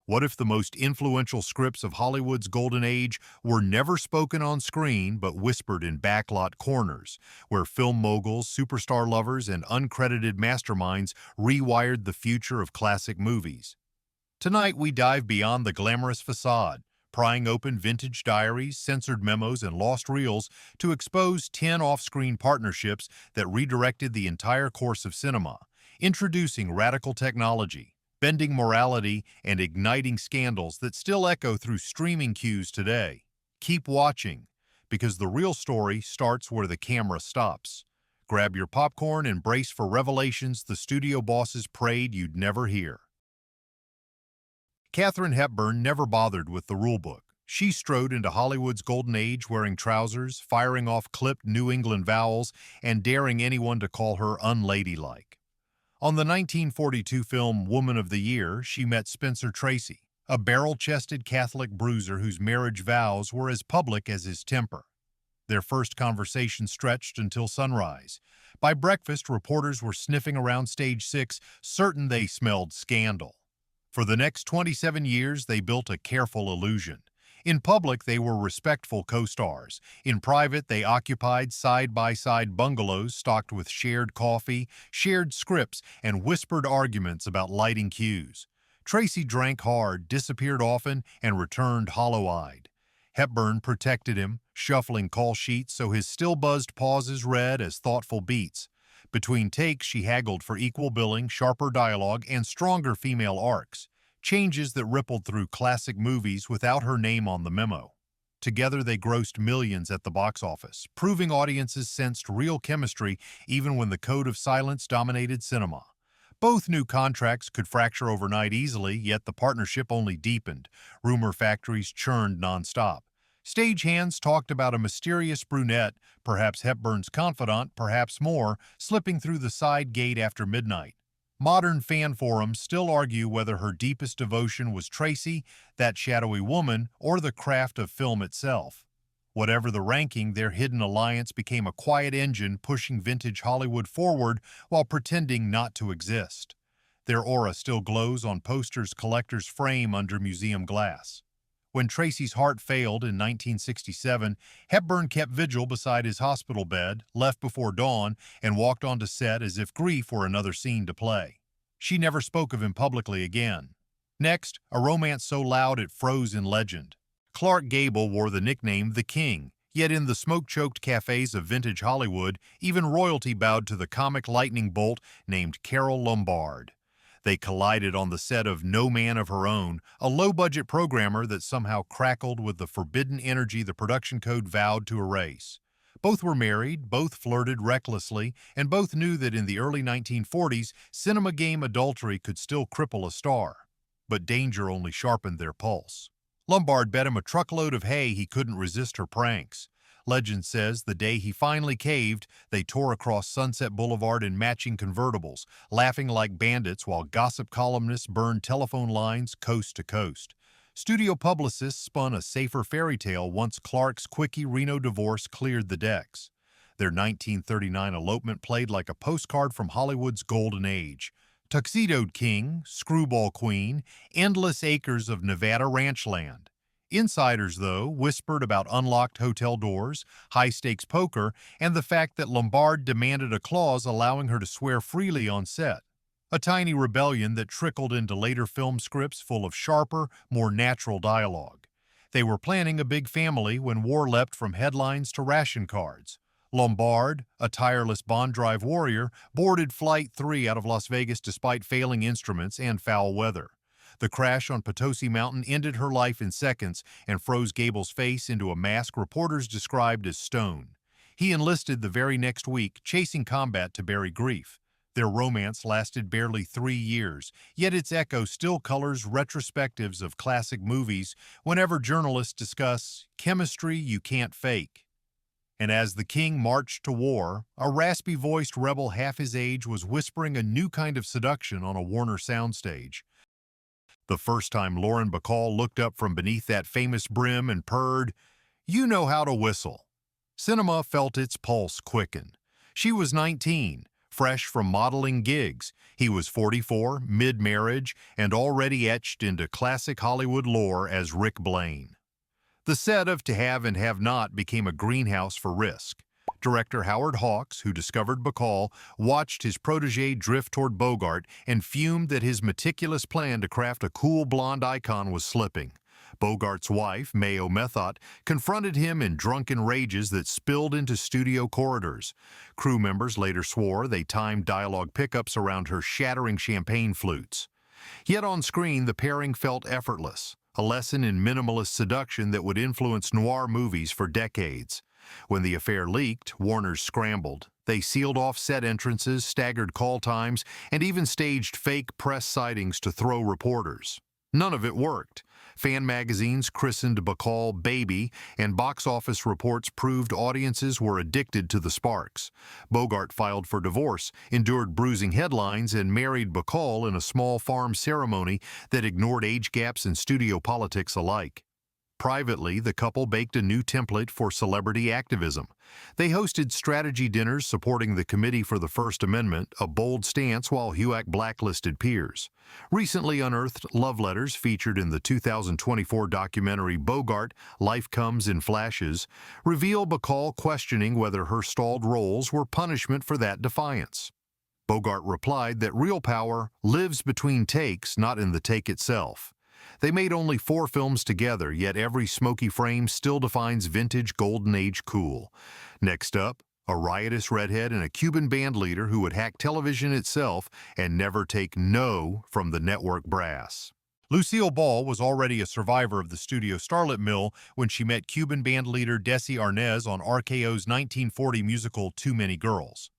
What if the most influential scripts of Hollywood's golden age were never spoken on screen but whispered in backlot corners, where film moguls, superstar lovers, and uncredited masterminds rewired the future of classic movies? Tonight we dive beyond the glamorous facade, prying open vintage diaries, censored memos, and lost reels to expose 10 off-screen partnerships that redirected the entire course of cinema, introducing radical technology, bending morality, and igniting scandals that still echo through streaming queues today. Keep watching, because the real story starts where the camera stops. Grab your popcorn and brace for revelations the studio bosses prayed you'd never hear. Katharine Hepburn never bothered with the rulebook. She strode into Hollywood's golden age wearing trousers, firing off clipped New England vowels, and daring anyone to call her unladylike. On the 1942 film Woman of the Year, she met Spencer Tracy, a barrel-chested Catholic bruiser whose marriage vows were as public as his temper. Their first conversation stretched until sunrise. By breakfast, reporters were sniffing around stage 6, certain they smelled scandal. For the next 27 years, they built a careful illusion. In public, they were respectful co-stars. In private, they occupied side-by-side bungalows stocked with shared coffee, shared scripts, and whispered arguments about lighting cues. Tracy drank hard, disappeared often, and returned hollow-eyed. Hepburn protected him, shuffling call sheets so his still-buzzed pauses read as thoughtful beats. Between takes, she haggled for equal billing, sharper dialogue, and stronger female arcs. Changes that rippled through classic movies without her name on the memo. Together they grossed millions at the box office, proving audiences sensed real chemistry even when the code of silence dominated cinema. Both new contracts could fracture overnight easily, yet the partnership only deepened. Rumor factories churned nonstop. Stagehands talked about a mysterious brunette, perhaps Hepburn's confidant, perhaps more, slipping through the side gate after midnight. Modern fan forums still argue whether her deepest devotion was Tracy, that shadowy woman, or the craft of film itself. Whatever the ranking, their hidden alliance became a quiet engine pushing vintage Hollywood forward while pretending not to exist. Their aura still glows on posters collectors frame under museum glass. When Tracy's heart failed in 1967, Hepburn kept vigil beside his hospital bed, left before dawn, and walked onto set as if grief were another scene to play. She never spoke of him publicly again. Next, a romance so loud it froze in legend. Clark Gable wore the nickname The King, yet in the smoke-choked cafes of vintage Hollywood, even royalty bowed to the comic lightning bolt named Carole Lombard. They collided on the set of No Man of Her Own, a low-budget programmer that somehow crackled with the forbidden energy the production code vowed to erase. Both were married, both flirted recklessly, and both knew that in the early 1940s, cinema game adultery could still cripple a star. But danger only sharpened their pulse. Lombard bet him a truckload of hay he couldn't resist her pranks. Legend says the day he finally caved, they tore across Sunset Boulevard in matching convertibles, laughing like bandits while gossip columnists burned telephone lines coast to coast. Studio publicists spun a safer fairy tale once Clark's quickie Reno divorce cleared the decks. Their 1939 elopement played like a postcard from Hollywood's golden age. Tuxedoed King, Screwball Queen, endless acres of Nevada ranch land. Insiders, though, whispered about unlocked hotel doors, high-stakes poker, and the fact that Lombard demanded a clause allowing her to swear freely on set. A tiny rebellion that trickled into later film scripts full of sharper, more natural dialogue. They were planning a big family when war leapt from headlines to ration cards. Lombard, a tireless bond drive warrior, boarded Flight 3 out of Las Vegas despite failing instruments and foul weather. The crash on Potosi Mountain ended her life in seconds and froze Gable's face into a mask reporters described as stone. He enlisted the very next week, chasing combat to bury grief. Their romance lasted barely 3 years, yet its echo still colors retrospectives of classic movies whenever journalists discuss chemistry you can't fake. And as the king marched to war, a raspy-voiced rebel half his age was whispering a new kind of seduction on a Warner soundstage. The first time Lauren Bacall looked up from beneath that famous brim and purred, "You know how to whistle." Cinema felt its pulse quicken. She was 19, fresh from modeling gigs. He was 44, mid-marriage, and already etched into classic Hollywood lore as Rick Blaine. The set of To Have and Have Not became a greenhouse for risk. Director Howard Hawks, who discovered Bacall, watched his protege drift toward Bogart and fumed that his meticulous plan to craft a cool blonde icon was slipping. Bogart's wife, Mayo Methot, confronted him in drunken rages that spilled into studio corridors. Crew members later swore they timed dialogue pickups around her shattering champagne flutes. Yet on screen, the pairing felt effortless, a lesson in minimalist seduction that would influence noir movies for decades. When the affair leaked, Warner's scrambled. They sealed off set entrances, staggered call times, and even staged fake press sightings to throw reporters. None of it worked. Fan magazines christened Bacall Baby, and box office reports proved audiences were addicted to the sparks. Bogart filed for divorce, endured bruising headlines, and married Bacall in a small farm ceremony that ignored age gaps and studio politics alike. Privately, the couple baked a new template for celebrity activism. They hosted strategy dinners supporting the Committee for the First Amendment, a bold stance while HUAC blacklisted peers. Recently unearthed love letters featured in the 2024 documentary Bogart, Life Comes in Flashes, reveal Bacall questioning whether her stalled roles were punishment for that defiance. Bogart replied that real power lives between takes, not in the take itself. They made only 4 films together, yet every smoky frame still defines vintage Golden Age cool. Next up, a riotous redhead and a Cuban band leader who would hack television itself and never take no from the network brass. Lucille Ball was already a survivor of the studio starlet mill when she met Cuban band leader Desi Arnaz on RKO's 1940 musical Too Many Girls.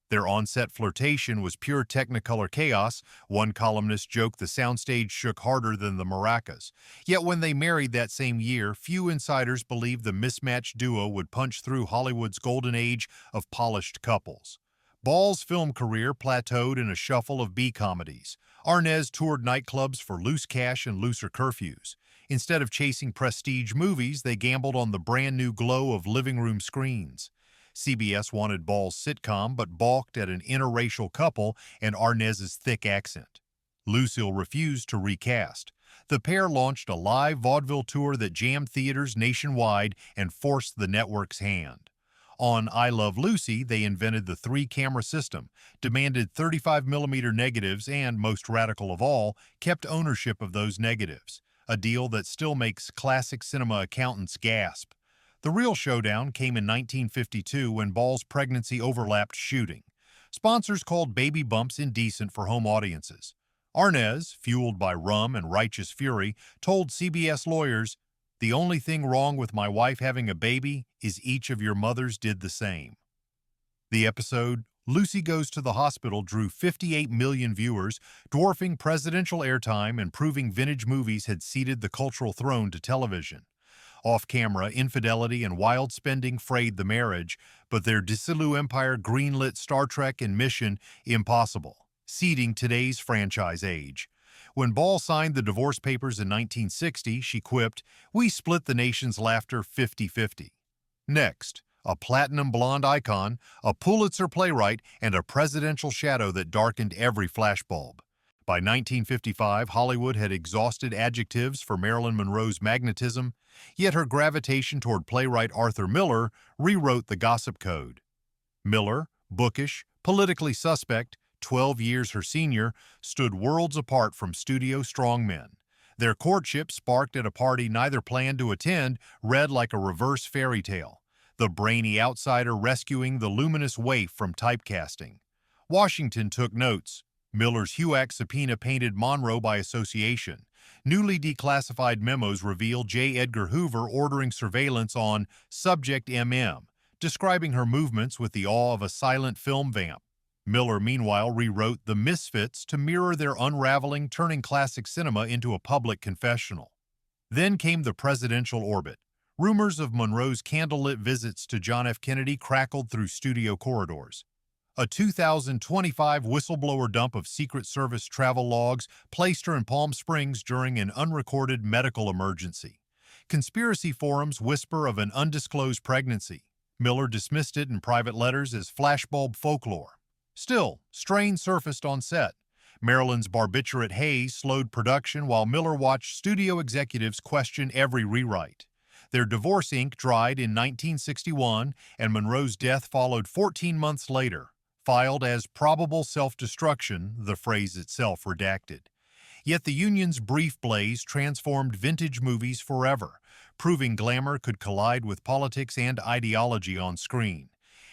Their on-set flirtation was pure Technicolor chaos. One columnist joked the soundstage shook harder than the maracas. Yet when they married that same year, few insiders believed the mismatched duo would punch through Hollywood's golden age of polished couples. Ball's film career plateaued in a shuffle of B-comedies. Arnaz toured nightclubs for loose cash and looser curfews. Instead of chasing prestige movies, they gambled on the brand-new glow of living room screens. CBS wanted Ball's sitcom, but balked at an interracial couple and Arnaz's thick accent. Lucille refused to recast. The pair launched a live vaudeville tour that jammed theaters nationwide and forced the network's hand. On I Love Lucy, they invented the 3-camera system, demanded 35mm negatives, and, most radical of all, kept ownership of those negatives, a deal that still makes classic cinema accountants gasp. The real showdown came in 1952 when Ball's pregnancy overlapped shooting. Sponsors called baby bumps indecent for home audiences. Arnaz, fueled by rum and righteous fury, told CBS lawyers, "The only thing wrong with my wife having a baby is each of your mothers did the same." The episode, Lucy Goes to the Hospital, drew 58 million viewers, dwarfing presidential airtime and proving vintage movies had ceded the cultural throne to television. Off-camera, infidelity and wild spending frayed the marriage, but their dissolute empire greenlit Star Trek and Mission Impossible, seeding today's franchise age. When Ball signed the divorce papers in 1960, she quipped, "We split the nation's laughter 50-50. Next, a platinum blonde icon, a Pulitzer playwright, and a presidential shadow that darkened every flashbulb. By 1955, Hollywood had exhausted adjectives for Marilyn Monroe's magnetism, yet her gravitation toward playwright Arthur Miller rewrote the gossip code. Miller, bookish, politically suspect, 12 years her senior, stood worlds apart from studio strongmen. Their courtship, sparked at a party neither planned to attend, read like a reverse fairy tale, the brainy outsider rescuing the luminous waif from typecasting. Washington took notes. Miller's HUAC subpoena painted Monroe by association. Newly declassified memos reveal J. Edgar Hoover ordering surveillance on Subject MM, describing her movements with the awe of a silent film vamp. Miller, meanwhile, rewrote The Misfits to mirror their unraveling, turning classic cinema into a public confessional. Then came the presidential orbit. Rumors of Monroe's candlelit visits to John F. Kennedy crackled through studio corridors. A 2025 whistleblower dump of Secret Service travel logs placed her in Palm Springs during an unrecorded medical emergency. Conspiracy forums whisper of an undisclosed pregnancy. Miller dismissed it in private letters as flashbulb folklore. Still, strain surfaced on set. Marilyn's barbiturate haze slowed production while Miller watched studio executives question every rewrite. Their divorce ink dried in 1961, and Monroe's death followed 14 months later, filed as probable self-destruction, the phrase itself redacted. Yet the union's brief blaze transformed vintage movies forever, proving glamour could collide with politics and ideology on screen.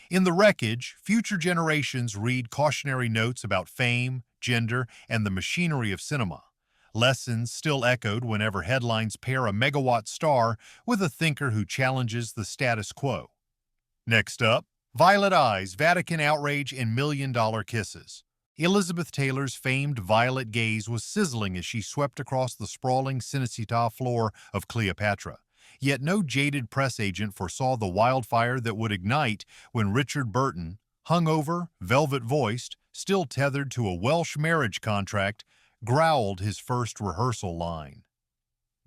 In the wreckage, future generations read cautionary notes about fame, gender, and the machinery of cinema. Lessons still echoed whenever headlines pair a megawatt star with a thinker who challenges the status quo. Next up, Violet Eyes, Vatican Outrage, and Million-Dollar Kisses. Elizabeth Taylor's famed violet gaze was sizzling as she swept across the sprawling Cinecittà floor of Cleopatra. Yet no jaded press agent foresaw the wildfire that would ignite when Richard Burton, hungover, velvet-voiced, still tethered to a Welsh marriage contract, growled his first rehearsal line.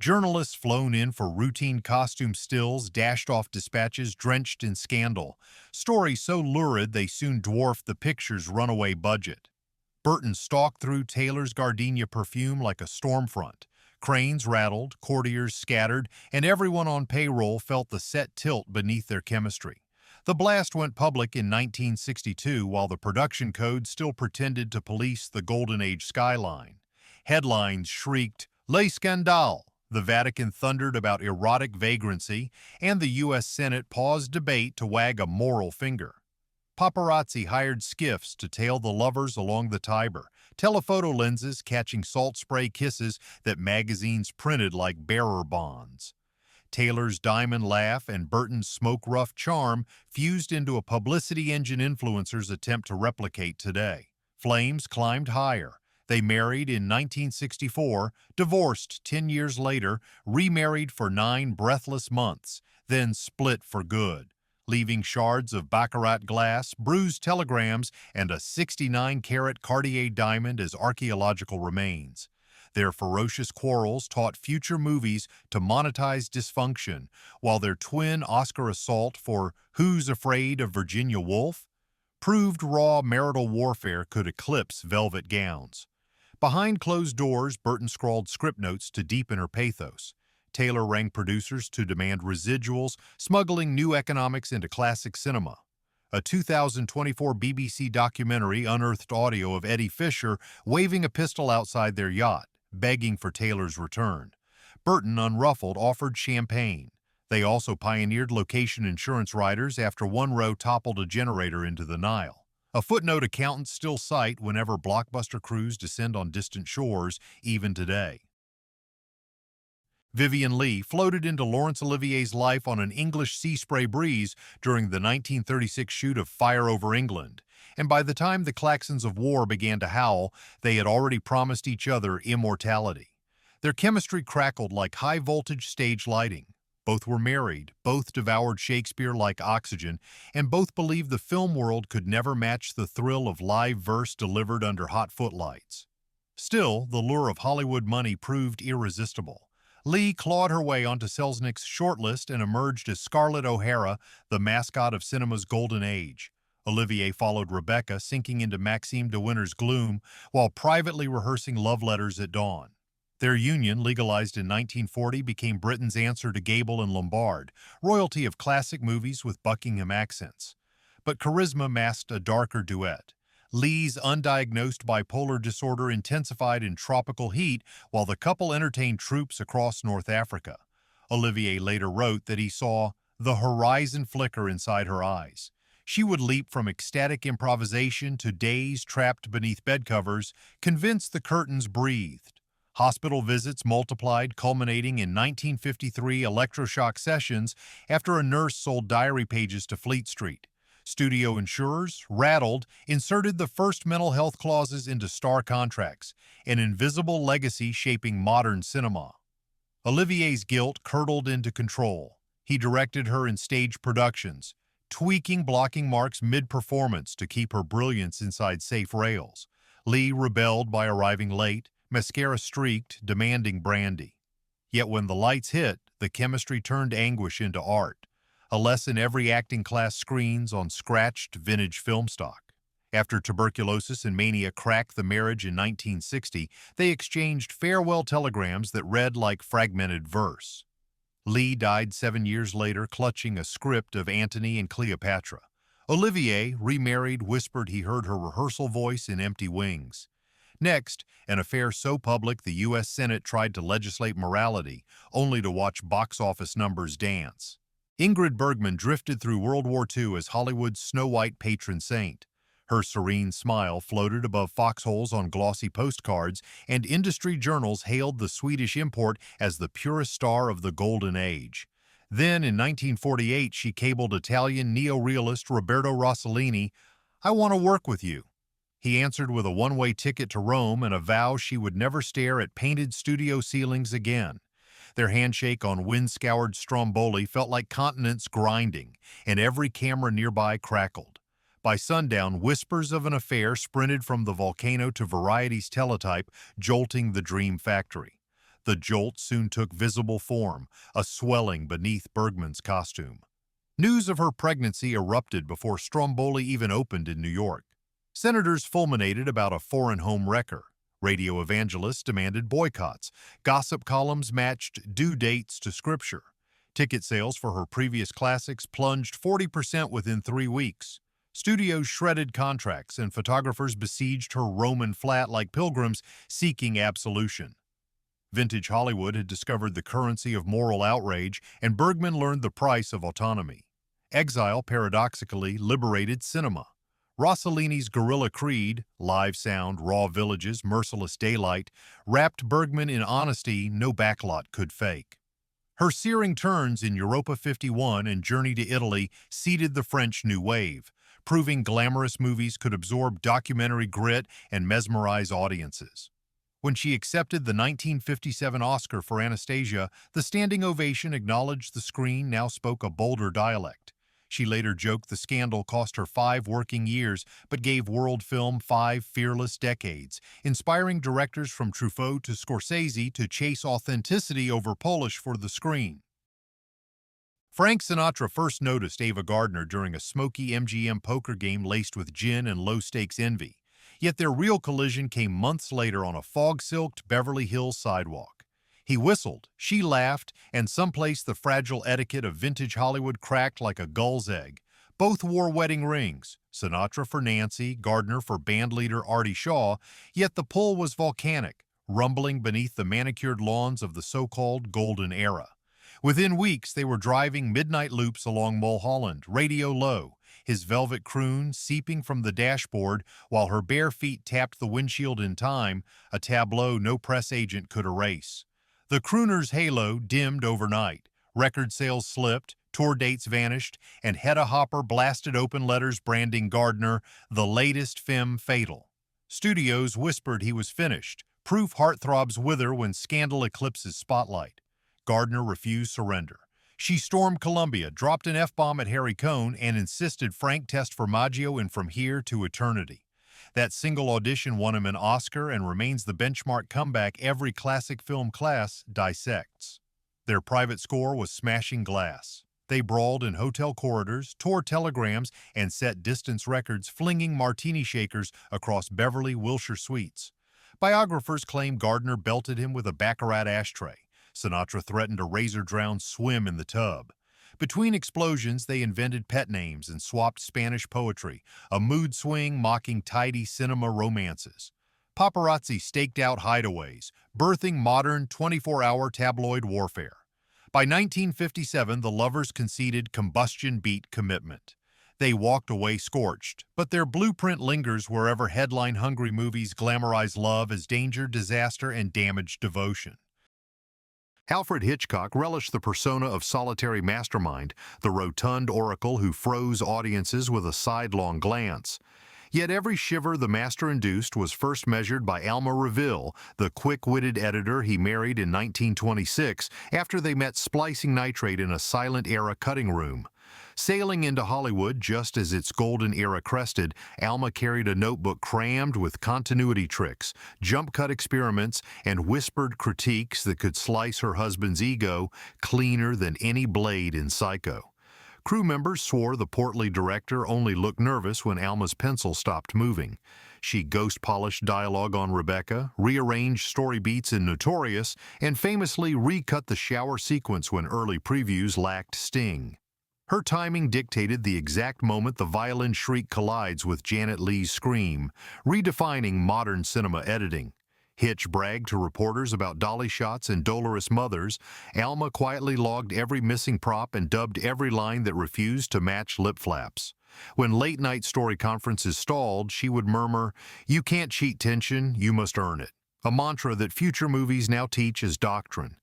Journalists flown in for routine costume stills dashed off dispatches drenched in scandal, stories so lurid they soon dwarfed the picture's runaway budget. Burton stalked through Taylor's gardenia perfume like a storm front. Cranes rattled, courtiers scattered, and everyone on payroll felt the set tilt beneath their chemistry. The blast went public in 1962 while the production code still pretended to police the Golden Age skyline. Headlines shrieked, "Le Scandale!" The Vatican thundered about erotic vagrancy, and the U.S. Senate paused debate to wag a moral finger. Paparazzi hired skiffs to tail the lovers along the Tiber, telephoto lenses catching salt spray kisses that magazines printed like bearer bonds. Taylor's diamond laugh and Burton's smoke-rough charm fused into a publicity engine influencers attempt to replicate today. Flames climbed higher. They married in 1964, divorced 10 years later, remarried for 9 breathless months, then split for good, leaving shards of baccarat glass, bruised telegrams, and a 69-carat Cartier diamond as archaeological remains. Their ferocious quarrels taught future movies to monetize dysfunction, while their twin Oscar assault for Who's Afraid of Virginia Woolf proved raw marital warfare could eclipse velvet gowns. Behind closed doors, Burton scrawled script notes to deepen her pathos. Taylor rang producers to demand residuals, smuggling new economics into classic cinema. A 2024 BBC documentary unearthed audio of Eddie Fisher waving a pistol outside their yacht, begging for Taylor's return. Burton, unruffled, offered champagne. They also pioneered location insurance riders after one row toppled a generator into the Nile. A footnote accountants still cite whenever blockbuster crews descend on distant shores, even today. Vivien Leigh floated into Laurence Olivier's life on an English sea spray breeze during the 1936 shoot of Fire Over England, and by the time the claxons of war began to howl, they had already promised each other immortality. Their chemistry crackled like high-voltage stage lighting. Both were married, both devoured Shakespeare like oxygen, and both believed the film world could never match the thrill of live verse delivered under hot footlights. Still, the lure of Hollywood money proved irresistible. Leigh clawed her way onto Selznick's shortlist and emerged as Scarlett O'Hara, the mascot of cinema's golden age. Olivier followed Rebecca, sinking into Maxime de Winter's gloom while privately rehearsing love letters at dawn. Their union, legalized in 1940, became Britain's answer to Gable and Lombard, royalty of classic movies with Buckingham accents. But charisma masked a darker duet. Leigh's undiagnosed bipolar disorder intensified in tropical heat while the couple entertained troops across North Africa. Olivier later wrote that he saw the horizon flicker inside her eyes. She would leap from ecstatic improvisation to days trapped beneath bedcovers, convinced the curtains breathed. Hospital visits multiplied, culminating in 1953 electroshock sessions after a nurse sold diary pages to Fleet Street. Studio insurers, rattled, inserted the first mental health clauses into star contracts, an invisible legacy shaping modern cinema. Olivier's guilt curdled into control. He directed her in stage productions, tweaking blocking marks mid-performance to keep her brilliance inside safe rails. Leigh rebelled by arriving late, mascara streaked, demanding brandy. Yet when the lights hit, the chemistry turned anguish into art, a lesson every acting class screens on scratched vintage film stock. After tuberculosis and mania cracked the marriage in 1960, they exchanged farewell telegrams that read like fragmented verse. Lee died 7 years later, clutching a script of Antony and Cleopatra. Olivier, remarried, whispered he heard her rehearsal voice in Empty Wings. Next, an affair so public the U.S. Senate tried to legislate morality, only to watch box office numbers dance. Ingrid Bergman drifted through World War II as Hollywood's Snow White patron saint. Her serene smile floated above foxholes on glossy postcards, and industry journals hailed the Swedish import as the purest star of the Golden Age. Then, in 1948, she cabled Italian neo-realist Roberto Rossellini, "I want to work with you." He answered with a one-way ticket to Rome and a vow she would never stare at painted studio ceilings again. Their handshake on wind-scoured Stromboli felt like continents grinding, and every camera nearby crackled. By sundown, whispers of an affair sprinted from the volcano to Variety's teletype, jolting the dream factory. The jolt soon took visible form, a swelling beneath Bergman's costume. News of her pregnancy erupted before Stromboli even opened in New York. Senators fulminated about a foreign home wrecker. Radio evangelists demanded boycotts. Gossip columns matched due dates to scripture. Ticket sales for her previous classics plunged 40% within 3 weeks. Studios shredded contracts, and photographers besieged her Roman flat like pilgrims seeking absolution. Vintage Hollywood had discovered the currency of moral outrage, and Bergman learned the price of autonomy. Exile, paradoxically, liberated cinema. Rossellini's guerrilla creed, live sound, raw villages, merciless daylight, wrapped Bergman in honesty no backlot could fake. Her searing turns in Europa 51 and Journey to Italy seeded the French New Wave, proving glamorous movies could absorb documentary grit and mesmerize audiences. When she accepted the 1957 Oscar for Anastasia, the standing ovation acknowledged the screen now spoke a bolder dialect. She later joked the scandal cost her 5 working years, but gave world film 5 fearless decades, inspiring directors from Truffaut to Scorsese to chase authenticity over polish for the screen. Frank Sinatra first noticed Ava Gardner during a smoky MGM poker game laced with gin and low-stakes envy. Yet their real collision came months later on a fog-silked Beverly Hills sidewalk. He whistled, she laughed, and someplace the fragile etiquette of vintage Hollywood cracked like a gull's egg. Both wore wedding rings, Sinatra for Nancy, Gardner for bandleader Artie Shaw, yet the pull was volcanic, rumbling beneath the manicured lawns of the so-called Golden Era. Within weeks, they were driving midnight loops along Mulholland, radio low, his velvet croon seeping from the dashboard while her bare feet tapped the windshield in time, a tableau no press agent could erase. The crooner's halo dimmed overnight. Record sales slipped, tour dates vanished, and Hedda Hopper blasted open letters branding Gardner the latest femme fatale. Studios whispered he was finished, proof heartthrobs wither when scandal eclipses spotlight. Gardner refused surrender. She stormed Columbia, dropped an F-bomb at Harry Cohn, and insisted Frank test for Maggio in From Here to Eternity. That single audition won him an Oscar and remains the benchmark comeback every classic film class dissects. Their private score was smashing glass. They brawled in hotel corridors, tore telegrams, and set distance records, flinging martini shakers across Beverly, Wilshire suites. Biographers claim Gardner belted him with a Baccarat ashtray. Sinatra threatened a razor-drowned swim in the tub. Between explosions, they invented pet names and swapped Spanish poetry, a mood swing mocking tidy cinema romances. Paparazzi staked out hideaways, birthing modern 24-hour tabloid warfare. By 1957, the lovers conceded combustion-beat commitment. They walked away scorched, but their blueprint lingers wherever headline-hungry movies glamorize love as danger, disaster, and damaged devotion. Alfred Hitchcock relished the persona of solitary mastermind, the rotund oracle who froze audiences with a sidelong glance. Yet every shiver the master induced was first measured by Alma Reville, the quick-witted editor he married in 1926 after they met splicing nitrate in a silent-era cutting room. Sailing into Hollywood just as its golden era crested, Alma carried a notebook crammed with continuity tricks, jump-cut experiments, and whispered critiques that could slice her husband's ego cleaner than any blade in Psycho. Crew members swore the portly director only looked nervous when Alma's pencil stopped moving. She ghost-polished dialogue on Rebecca, rearranged story beats in Notorious, and famously recut the shower sequence when early previews lacked sting. Her timing dictated the exact moment the violin shriek collides with Janet Leigh's scream, redefining modern cinema editing. Hitch bragged to reporters about dolly shots and dolorous mothers. Alma quietly logged every missing prop and dubbed every line that refused to match lip flaps. When late-night story conferences stalled, she would murmur, "You can't cheat tension, you must earn it," a mantra that future movies now teach as doctrine.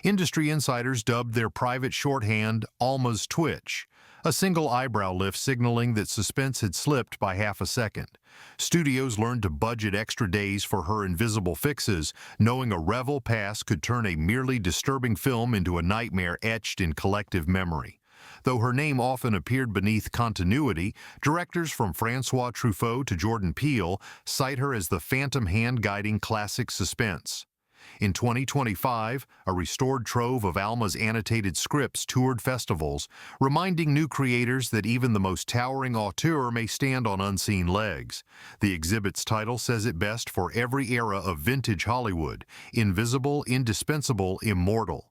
Industry insiders dubbed their private shorthand Alma's twitch, a single eyebrow lift signaling that suspense had slipped by half a second. Studios learned to budget extra days for her invisible fixes, knowing a revel pass could turn a merely disturbing film into a nightmare etched in collective memory. Though her name often appeared beneath continuity, directors from Francois Truffaut to Jordan Peele cite her as the phantom hand guiding classic suspense. In 2025, a restored trove of Alma's annotated scripts toured festivals, reminding new creators that even the most towering auteur may stand on unseen legs. The exhibit's title says it best for every era of vintage Hollywood: invisible, indispensable, immortal.